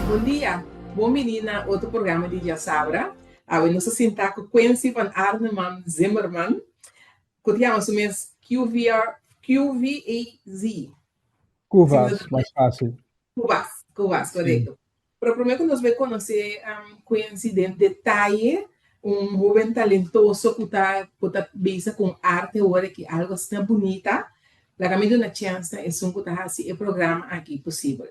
Bom dia, bom menina, outro programa de Sabra. We nos sinta com Quincy van Arneman Zimmerman, que temos mês QVAZ. Cuvas, mais fácil. Cubas, Sim. correto. Para primeiro que nós vamos conhecer Quincy de detalhe, jovem talentoso que está bem com arte agora, que algo está bonita. La camisa na chance é um que está assim, o programa aqui possível.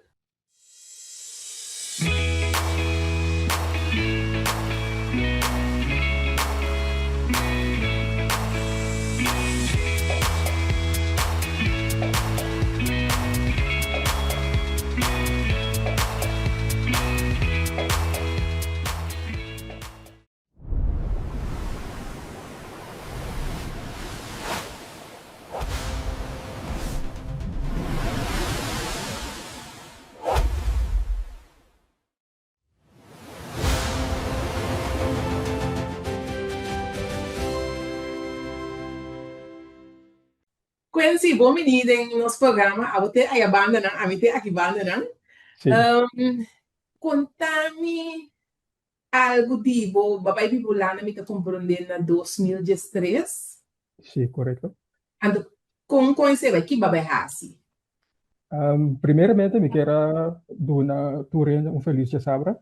Quincy, bom menino em nosso programa, a você aí a banda não, a mim aqui banda não. Conta-me algo tipo, babai bibulana me está compreendendo na 2013. Sim, correto. Ando com conhecer aqui babai hasi. Primeiramente, me quero dar um feliz dia sabra.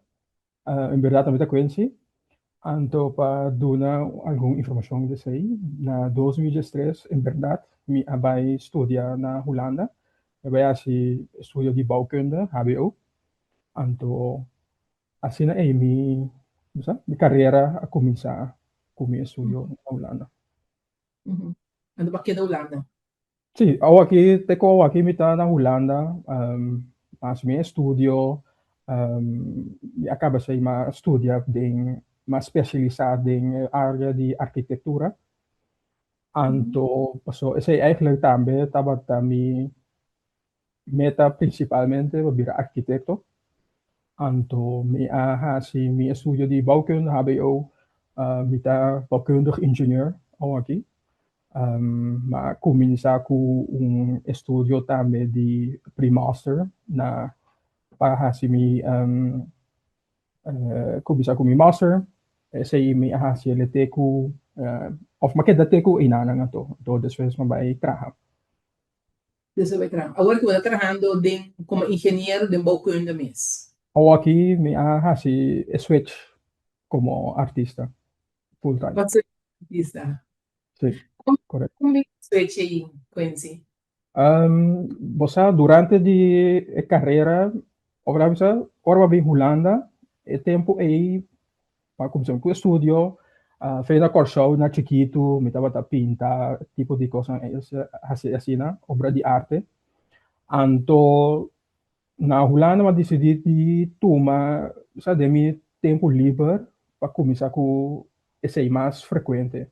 Em verdade, também te conheci. Então, para dar alguma informação de sei, na 2013, em verdade, me abai estudar na Holanda. Abai assim, estudo de bouwkunde, HBO. Então, assim é minha carreira a começar com meu estudo na Holanda. Ando para que da Holanda. Sim, aqui me está na Holanda, faço meu estudo, acaba de uma estudia mais especializada em área de arquitetura. Então, essa eigenlijk também estava minha meta principalmente para virar arquiteto. Então, me assim, meu estudo de bouwkunde, HBO, me está bouwkundig ingenieur aqui. Maar começar com estudo também de pre-master para fazer começar com meu master, esse aí me hasil ele teku of makita teku ina na to después mabay trabalhar. Desse vai trabalhar. Agora que eu estou trabalhando como engenheiro de bouwkunde mesmo. Ou aqui me hasil switch como artista full time. Pode ser artista. Sim, correto. Como é que switch aí, Quincy? Você durante de carreira, ora bisa, ora bem Holanda, e tempo aí para começar com o estúdio, fez a corso na chiquito, me estava a pintar, tipo de coisa assim, obra de arte. Então, na Holanda, eu decidi de tomar, sabe, meu tempo livre para começar com esse mais frequente.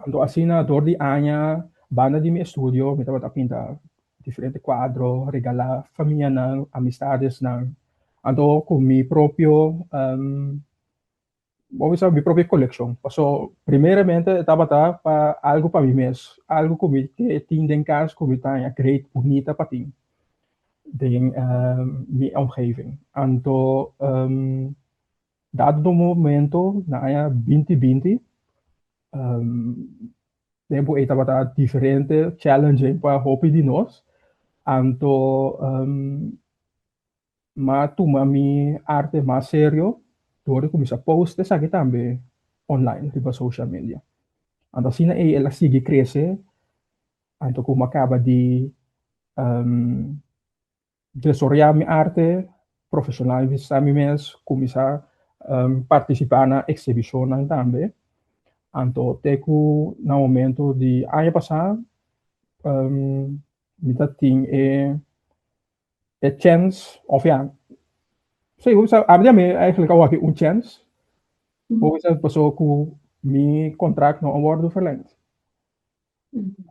Então, assim, na dor de anos, banda de meu estúdio, me estava a pintar diferentes quadros, regalar família, amistades, então, com meu próprio vamos usar mi propia colección. Pasó, primeramente, estaba para algo para mí mismo, algo que tiene en casa, que está create bonita para ti, de mi omgeving. Então, dado momento, na año 2020, tempo estava diferente, challenging para hobby de nós. Então, mas toma mi arte mais sério, door começar a post, sabe também online, tipo social media. Então, assim, ela sigue crescer, então como acaba de desarrollar minha arte, profissionalizar me mesmo, começar a participar na exibição também. Então, teco no momento de ano passado, me tinha a chance, of ja, sei, abria me eigenlijk al een chance, hoe is passou com meu contrato não wordt verlengd.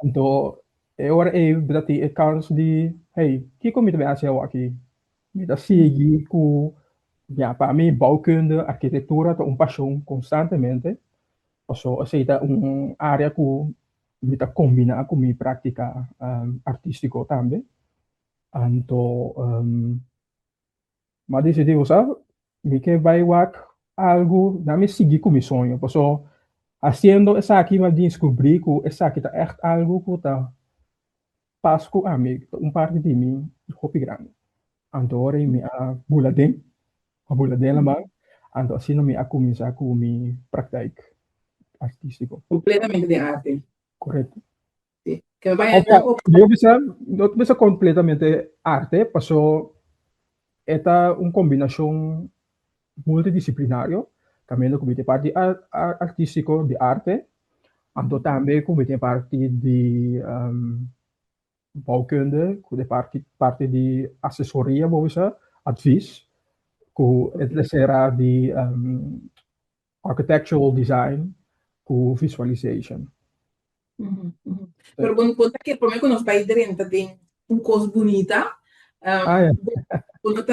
Então, agora eu dati a chance de, hey, que como me hace aqui? Me dá seguir com, ja, para mim, bouwkunde, arquitetura, é uma paixão constantemente. Passou aceita área que me dá combinar com minha prática artística também. Então, Mas decidi, sabe, me que vai wak algo, na me seguir com meu sonho. Por isso, haciendo essa aqui, mas descobri que essa aqui tá echt algo que tá pasco a mim, um parte de mim, hobby grande. Então, me a buladen Uhum. lamang, então assim me a começar com minha prática artístico. Completamente de arte. Correto. Sí. Que vaya Obvio, un poco. não bisa completamente arte, passou esta uma combinação multidisciplinario, também no comité parte artístico de arte, então também comité parte de bouwkunde, de parte de assessoria, vamos dizer, advies, com Okay. etc. de architectural design, com visualization. Uhum, uhum. Eh, Pero bueno, conta que por menos nos países de renta tem um coisa bonita. Ah, é. Bueno,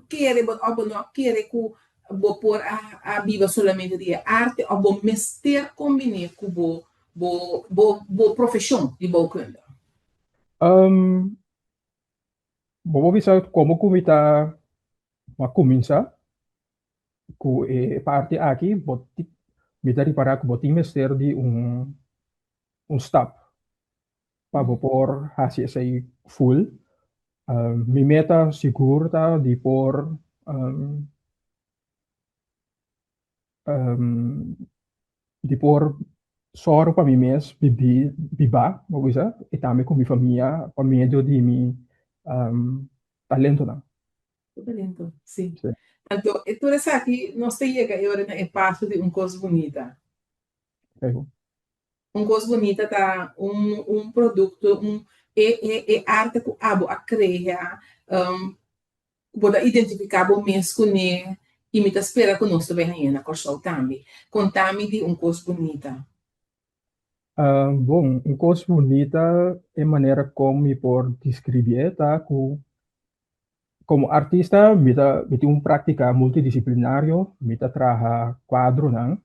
quiere, bueno, quiere que bo por a viva solamente de arte ou bo mester combinar com bo profissão de bouwkunde. Um, vamos ver como comité uma começa com parte aqui, boti, me dar para que botim mester de step para Uhum. por hasil saya full. Mi meta seguro tá de por um, um, de por só para mim mesmo biba, vamos dizer, e também com minha família, por meio de mi um, talento não. Talento, sim. Sim, Então, tu aqui, nós temos que agora é parte de uma coisa bonita. pego. Uma coisa bonita tá produto, é arte que abo a criar, pode identificar o mês com ele, e me espera que nós também na corção também. Contame de uma coisa bonita. Bom, uma coisa bonita é a maneira como me por descrever, tá? Como artista, me tem prática multidisciplinario, me trabalha quadro, não?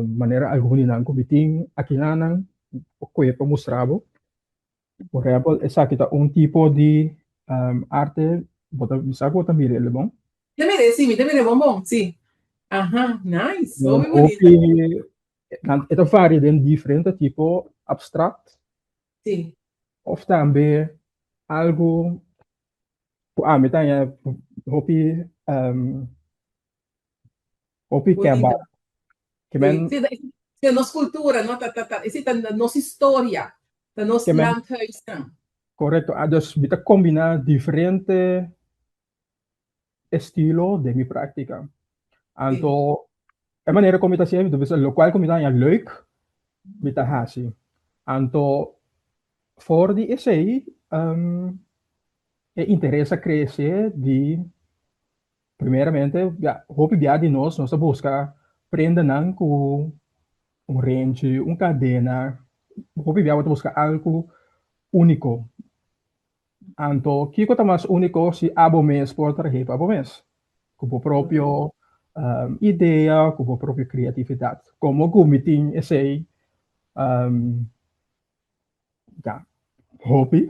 Maneira alguma não, como tem aqui não, o que é mostrar. Por exemplo, essa aqui tá um tipo de arte, bota, bisa ko também ele, bom? Me merece, bombom, sim. Aham, nice, Um muito bonita. hobby, ito varia de diferente tipo abstract, Sim, of também algo, me tanya, hobby, hobby kebab, bonita. Sim, kemen, sim, da nossa cultura, não, esse tá da nossa história, da nosso kemen, landhuis. correto, dus bisa combinar diferente estilo de mi práctica. Sim. Anto, a maneira como está sendo, bisa lo qual como está leuk, mita hasi. Anto, voor die essay, interessa crescer de, primeiramente, ja, hope dia de nós buscar prenda não com range, cadena, hope dia buscar algo único. Anto, kiko tá mais único se abo mês por trazer abo mês. Com o próprio ideia, com a própria criatividade. Como o meeting essay, um, ja, hobby,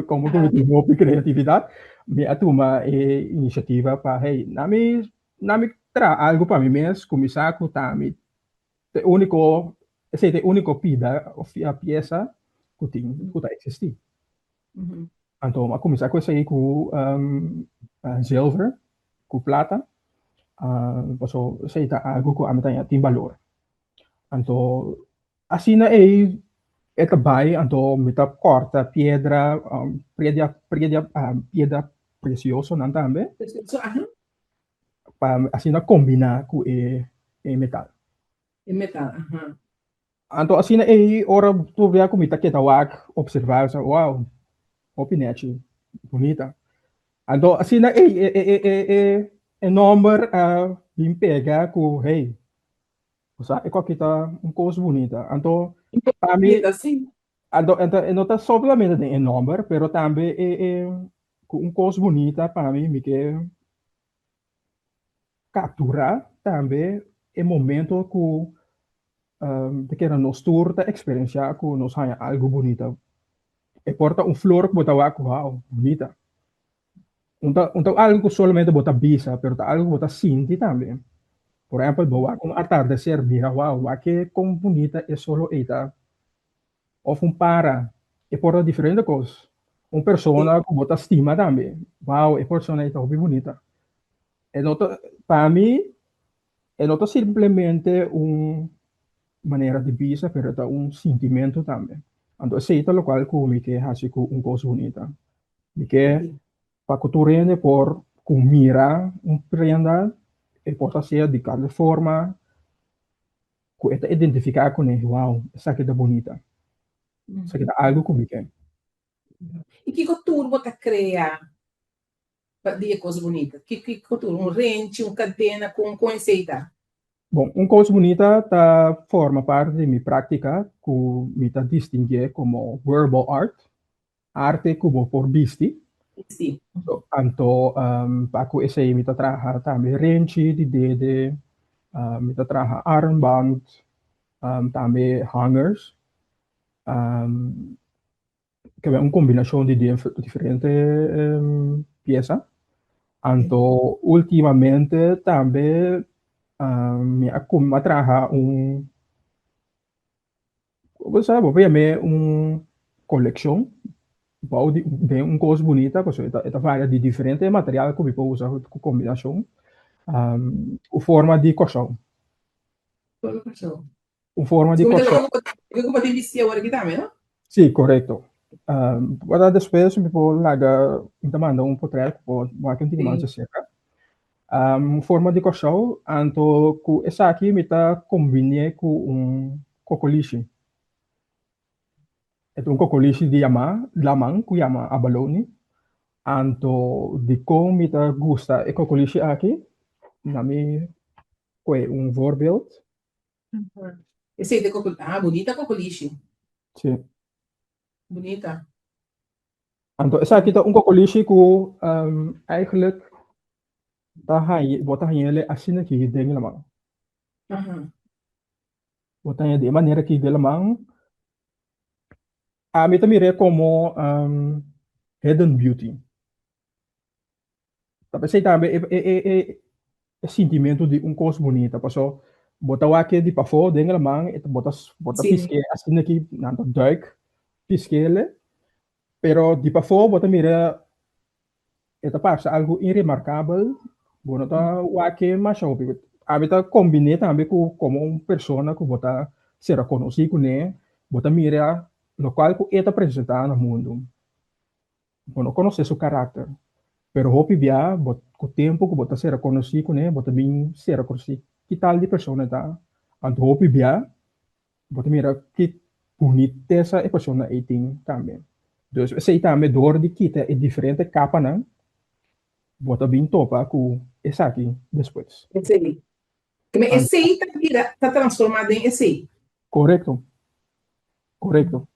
como que Aham. tem hobby criatividade, me atuma iniciativa para, hey, nami tra algo para mim mesmo, começar com tami, te único, esse te único pida, a peça que tá existir. Uhum. Então, a começar com esse aí com silver, com plata, so, esse tá algo que a minha tem valor. Então, assim é Etabai ando mita corta piedra piedra precioso nan tambe So, aham, pa asina combina ku e metal. é metal, aham. Anto asina ora tu vea ku mita kita wak observar sa wow opinete bonita. Anto asina number limpega ku hey usa iko kita um coisa bonita. Anto kami Bonita, sim. não está solamente em número, pero também com uma coisa bonita para mim, me que capturar também o momento que de que nós turta experienciar que nós há algo bonito. E porta flor que botar wow, bonita. Então, algo que solamente bota visa, pero tá algo que bota sinti também. Por exemplo, boa com atardecer, mira, wow, que como bonita é solo esta. Ou um para, é por diferente coisa. Uma Sim. pessoa que bota estima também. Wow, é persona esta hobby bonita. É nota, para mim, é nota simplesmente uma maneira de visa, pero é um sentimento também. Então, aceita lo qual como que hace com uma coisa bonita. Que Sim. para que tu rende por com mira prenda e possa ser de cada forma que esta identificar com ele, wow, essa aqui é bonita. Essa aqui é algo comigo. E que turbo tá criar para dia coisa bonita? Que turbo? Um rente, um cadena com receita? Bom, uma coisa bonita tá, forma parte de minha prática que me tá distingue como verbal art, arte como por visti. Sim. So, anto, para que esse me tá traha também rente de dede, me tá traha armband, também hangers, um, que é uma combinação de diferentes peças. Anto, ultimamente também me atraha você sabe, obviamente, uma coleção de uma coisa bonita, porque é várias de diferentes materiais que você pode usar com combinação. O forma de colchão. Todo pessoa. O forma de Seguramente colchão. eu vou ter vestir agora aqui também, não? Sim, correto. Agora, depois, me pode largar, me manda um portrait, pode, aqui um pouquinho mais Sim. cerca. Forma de colchão, anto, que essa aqui me está combinando com um cocoliche. É um cocoliche de lamang, que chama abalone. Anto de como me gusta e cocoliche aqui, na minha, foi um voorbeeld. Esse aí de coco. Ah, bonita cocoliche. Sim. Bonita. Anto, essa aqui tá um cocoliche que eigenlijk tá aí, bota aí ele assim aqui, dentro da mão. Aham. Bota aí de maneira que dentro da mão, a mim também é como hidden beauty. Tá pensei também, é sentimento de um coisa bonita, passou, bota o aqui de para fora, dentro da mão, e bota Sim. pisque, assim aqui, nanto duik, pisque ele, pero di para fora, bota mira, esta parte algo irremarcável, bueno, tá o aqui mais show, a mim tá combina também com como uma pessoa que bota ser reconhecido, né, bota mira, no qual que está apresentar no mundo, bueno, conhecer seu caráter. Pero hopi bia, com o tempo que bota ser reconhecido, né? Bota bem ser reconhecido. Que tal de pessoa tá? Anto hopi bia, bota mira que bonita essa pessoa aí tem também. Então, se também dor de kita é diferente capa, né? Bota bem topa com essa aqui depois. Esse aí. Esse Anto, aí tá transformado em esse aí. correto, correto.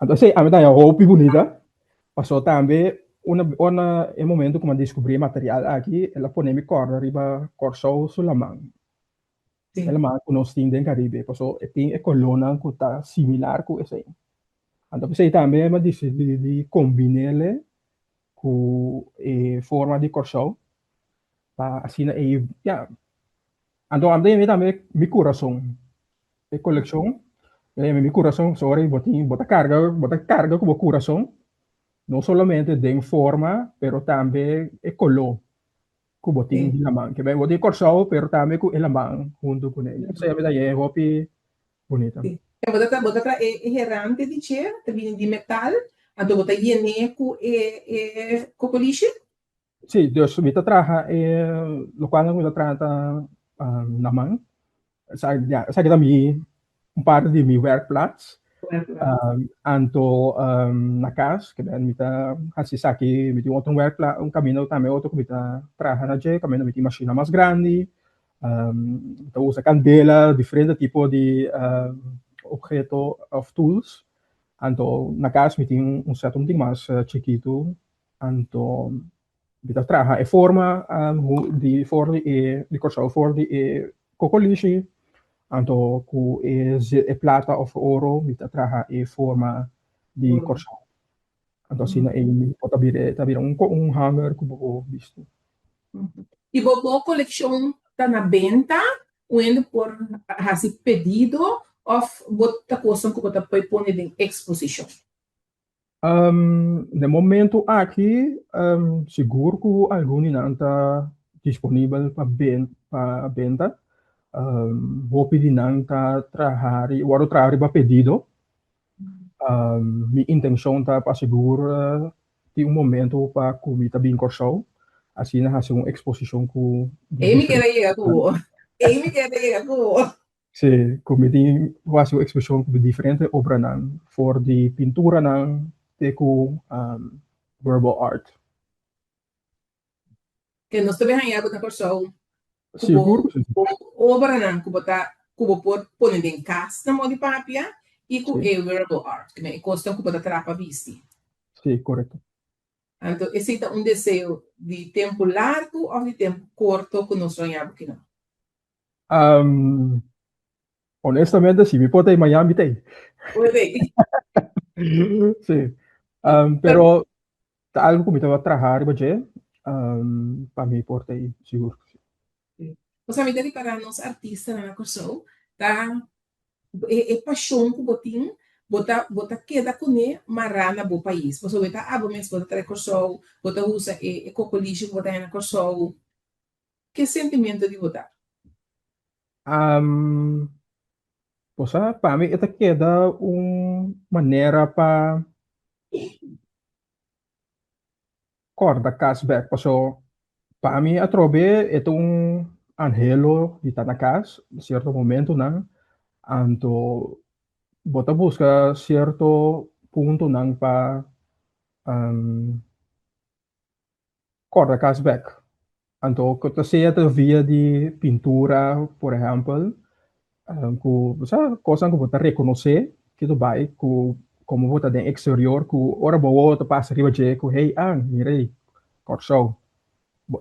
Anto, se a medalha hopi bonita, passou também é momento que eu descobri material aqui, ela põe me corda riba corso sulla mão. Sim. Ela mais conosco tem Caribe, so tem a coluna que está similar com esse. Então, você também é difícil de combinar com a forma de corção, para assim, yeah. Então, também meu coração, a coleção, meu coração, sorry, bota carga com o coração, não somente de forma, pero também é color, que botin Sim. de lamang. Que bem, botin corção, pero também com lamang, junto com ele. Isso é hopi bonita. Sim. Botata é errante de che, tá vindo de metal, então bota ieneco e cocoliche. Sì, Dio subito traha lo quando mi trata naman sa kita mi un par di mi werkplaats anto nakas kaya mita kasi saki miti otong werkplaats un camino tame otro mita traha na je camino miti macchina mas grandi então usa candela diferente tipo de objeto of tools anto nakas miti un set um ting mas chiquito anto Bita traha e forma di forni di corso forni e coccolici anto cu e plata of oro bita traha e forma di corso Então, assim, Uhum. pode vir um hanger que eu visto. Uhum. E boa coleção tá na venda, ou ainda por fazer pedido, ou bota coisa que bota pode pôr em exposição. De momento, aqui, seguro que algum não está disponível para venda. Vou pedir não está trabalhar para pedido. Minha intenção está para segurar de um momento para comida bem show. Assim, fazer uma exposição com de Ei, me quer diferentes. ir com Ei, me quer ir com Se comida fazer uma exposição com diferentes obras não, for de pintura não, de com verbal art. que nós também ganhamos na corção, Seguro, cubo, obra não, cubo por pôr em casa, na mão de papia, e com sim, wearable art, que é coisa que bota trapa viste. sim, correto. Então, esse é um desejo de tempo largo ou de tempo curto que nós sonhamos que não. Um, honestamente, sim, me pode ir Miami tem. Oi, Sim. Pero algo que me estava a trabalhar, para mim pode ir, seguro. Você me deve para nós artistas na corção, tá? É paixão que botin, bota queda com ele, marrar na bo país. Você vai estar, mas bota trazer corção, bota usa cocolixo, bota na corção. Que sentimento de botar? Um, para mim, esta queda uma maneira para cortar cashback. Para mim, a trobe é anhelo de estar na casa, em certo momento, não? Anto, bota busca certo ponto, não, para um, cortar cashback. Então, que seja via de pintura, por exemplo, que coisa que você reconhecer que tu vai, que como você tem exterior, que ora boa tu passa riba je, que hey, mirei, corso,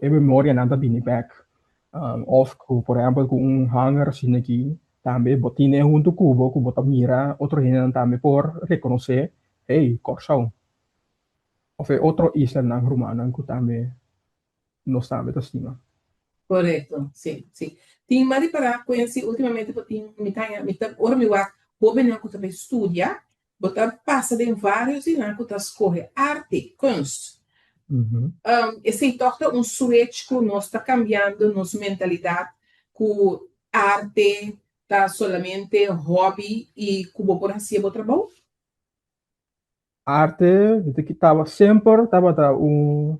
é memória nada bini back. Of, que, por exemplo, com hanger assim aqui, também botine junto cubo, que você mira, outro gente também por reconhecer, hey, corso. Of é outro isla na romana, que também, nós também, assim. Correto, sim, sim. Tem mais para conhecer ultimamente, porque ora me vai, bobe não que também estudia, botar passa de vários e não que escorre arte, kunst. Uhum. Esse torta um switch que nós está cambiando nossa mentalidade, que arte está solamente hobby e como por assim é trabalho. Arte, de que estava sempre, estava uma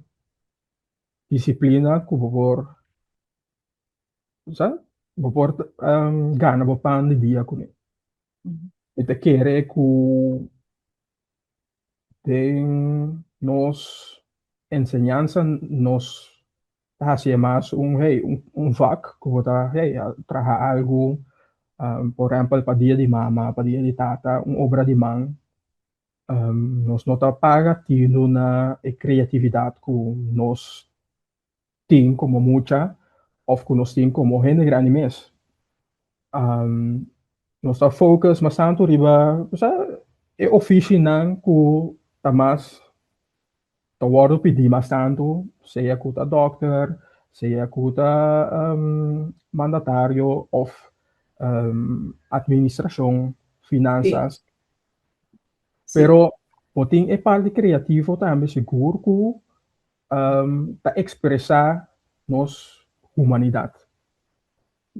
disciplina que vou sabe? Vou pôr gana, vou pan de dia com ele. E te querer que tem nos enseñanza, nos hace mais hey, um vac, que vou dar, hey, trabalhar algo, por exemplo, para dia de mama, para dia de tata, uma obra de mão, nós não está paga tendo na criatividade que nós tem como mucha, ou que nós tem como gente grande mês. Um, nós está focus mas tanto riba, é oficina que tá mais tá word pedir mas tanto, seja que tá doctor, seja que tá mandatário of administração, Sim, finanças, sim. pero o tem é parte criativo também seguro que tá expressar nos humanidade.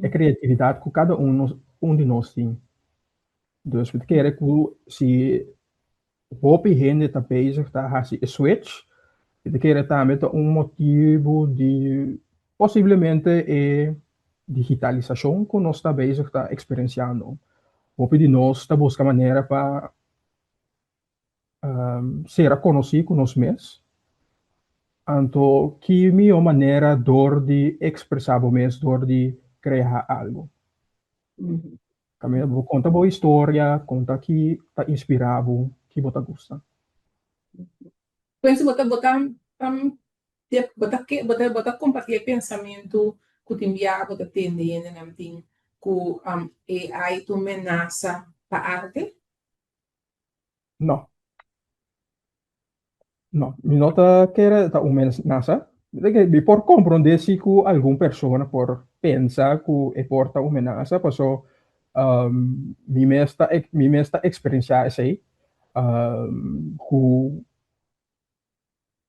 É criatividade que cada um de nós tem. Dus we keren que se hoop gente está bezig, está a switch, we keren também um motivo de possivelmente é digitalização que nós está bezig, está experienciando. Hoop de nós está buscando maneira para ser conhecido com nós mesmos. Então, que minha maneira dor de expressar o mesmo, dor de criar algo. Uhum. Kami vou contar boa história, conta que está inspirado, que você gosta. Pensa, botar compartilhar pensamento que te enviar, botar tender, né, tem que AI tu menaça para arte. Não. No, mi nota que era ta un nasa. De que vi por comprender si que alguna persona por pensar que e porta una amenaza, pasó mi mesta experiencia es ahí, que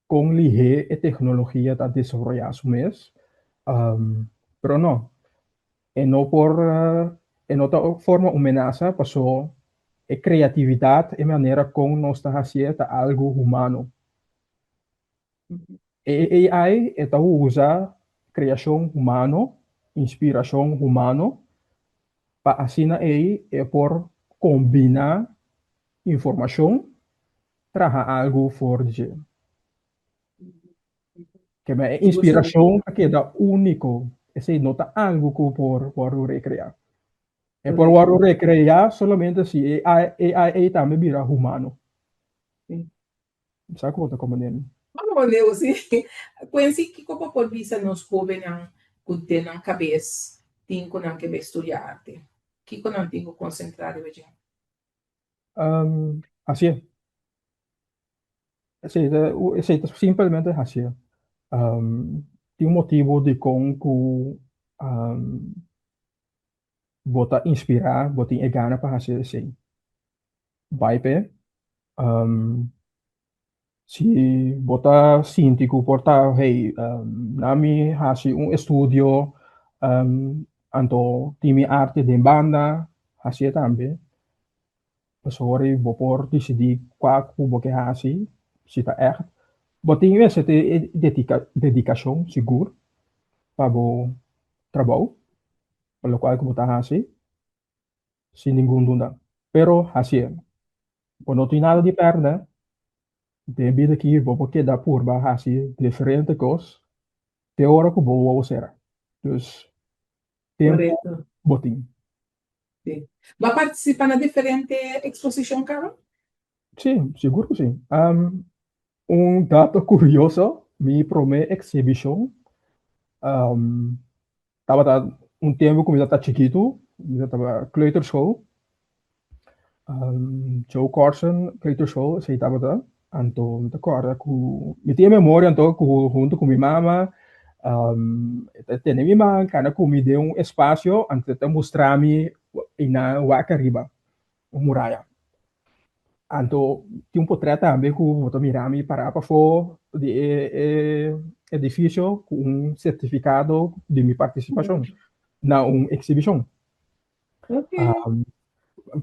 con lige e tecnología está desarrollada su mes, pero no, no por, en otra forma amenaza pasó creatividad y manera con nos está haciendo algo humano. Uhum. AI está usa criação humano, inspiração humano, para assim AI é por combinar informação, trazer algo for de que é Tipo assim, inspiração que dá único, esse nota algo que por recriar. É por correto. recriar somente se AI também vira humano. Sim. Sabe como está compreendendo? Vamos ler assim, conheci que como por vista nos jovens que tem na cabeça, tem que não quer estudar arte, que não tem que concentrar em Assim é. Simplesmente assim é. Tem um motivo de como que bota inspirar, bota em gana para fazer assim. Vai pe, um, se bota síntico, porta, hey, nami hasi um estudio, anto timi arte de banda, hasi também. Pasori, bo por decidir qual cubo que hasi, se tá echt. Botinho esse dedicação, seguro, para o trabalho, pelo qual que botar hasi, sem nenhum dúvida. Pero hasi, quando não tem nada de perder, devido aqui, vou quedar por baixo assim, diferente coisa, de hora que vou ser. Então, tempo, correto. botim. Sim. Vai participar na diferente exposição, Carol? Sim, seguro que sim. Dato curioso, mi primeira exhibição, um, estava tempo que eu estava chiquito, eu estava kleuterschool, Joe Carson, kleuterschool, sei estava lá. Anto, me acorda que, me tinha memória, então, que junto com minha mama, tem minha mãe, cara, que me deu um espaço, antes de mostrar-me na Wakariba, o muralha. Anto, tinha um portrait também que eu mirami para fora de edifício com um certificado de minha participação na uma exibição. Ok.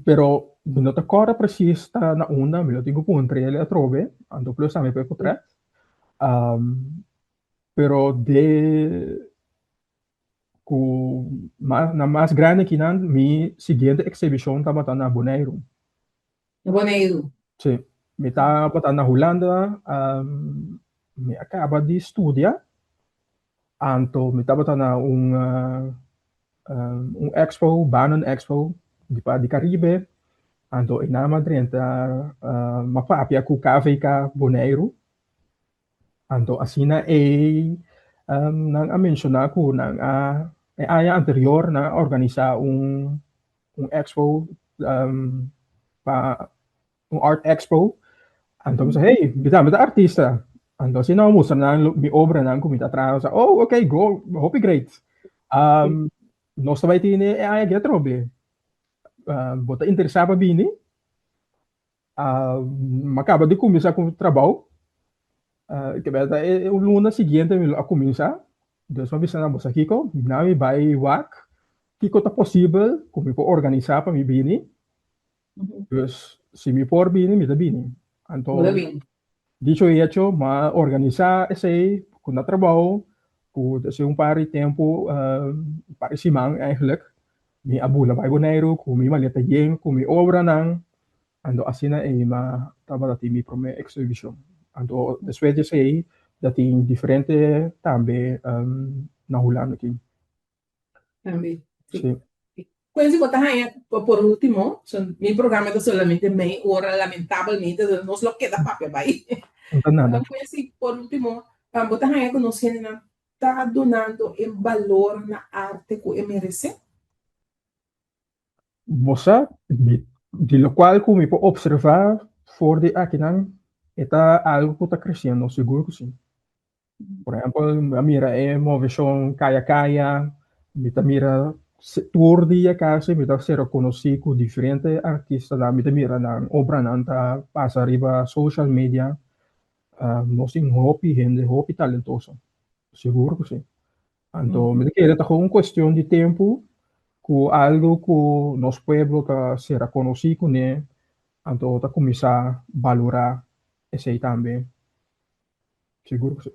Pero não te acorda preciso na una, me lo tenho que encontrar ele a trove, anto plus também para portrait. Um, pero na mais grande que não, minha seguinte exibição estava na Bonaire. No Boneiro. Sim, me estava na Holanda, me acaba de estudar, anto me estava na um expo, Banon Expo, di Caribe, anto ina Madrid, mapapia ku KVK Bonaire, anto asina nang mencionar ko nang aya anterior na organiza un expo pa un art expo. Anto sa hey, bita artista. Anto sinamusta na mi obra nang kumita trabaho sa oh okay go hope great. Um no sabay tini aya getrobe. Bota interesaba bini. Macaba de começar com o trabalho. Que beta o luna seguinte a começar. Deus uma vez na moça Kiko, na mi vai wak. Kiko tá possível, como eu organizar para mi bini. Uhum. Dus se me por bini, me da bini. Muito Anto bem. dicho y hecho, ma organizar esse com o trabalho, com esse par de tempo, para simang eigenlijk. Mi abula vai boneiro, com mi maleta yen, com mi obra nang, ando asina e ma tava dati mi prome exhibition. Ando después de sei dati diferente tambe na Holanda aqui. Também. Sim. Sim. Quindi, por último, mi programa es solamente meia hora, lamentavelmente, nos lo queda papel ahí. Não nada. Quindi, por último, botar aí que nós está donando em valor na arte que merece. Moça, de lo qual como me observar for de aqui não. Está algo que está crescendo, seguro que sim. Por exemplo, mira, é uma versão caia-caia, mira, tour dia casa, mira, ser reconhecido com diferentes artistas, mira, na obra nanta, passa arriba social media, nós tem hobby, gente, hobby talentoso, seguro que sim. Então, me querer tá uma questão de tempo, com algo que nosso povo tá será conhecido, né? Então, tá começar a valorar esse aí também, seguro que sim.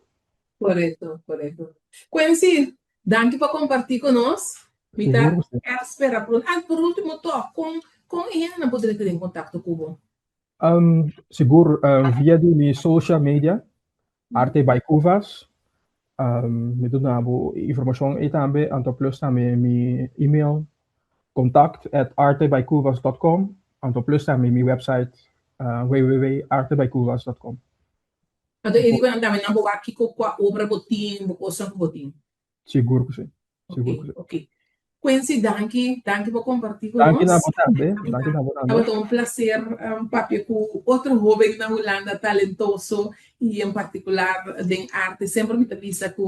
Correto, correto. Quincy, danke por compartilhar conosco. Me Seguro tá que sim. espera por último, toque com ele não poderia ter em contato com o Seguro, via de mi social media, Arte by Cuvas, me dá informação e também, anto plus também mi email, contact@artebycuvas.com, anto plus também mi website, www.artebycuvas.com. Então, ele vai andar, mas não vou aqui com a obra botim, com o som botim. Seguro que sim, Ok, seguro que sim. ok. Quincy, danke por compartilhar Danke na conosco. botande, danke na Estava botande. um prazer papi com outro jovem na Holanda talentoso e em particular de arte. Sempre me avisa que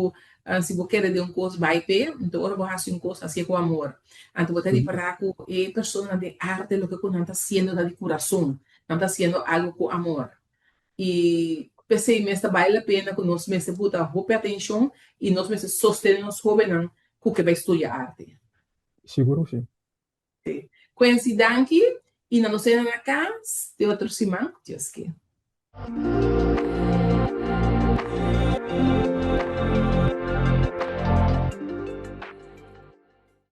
se você quer de um curso vai ter, então eu vou fazer um curso assim com amor. Então vou ter para que a pessoa de arte lo que não está sendo de coração, não está sendo algo com amor. E pensei, mas vale a pena que nós mesmos botar roupa atenção e nós mesmos sostener os jovens que vai estudar arte. Seguro que sim. Quincy, danke. E na nossa casa, de outro Simão, Deus que.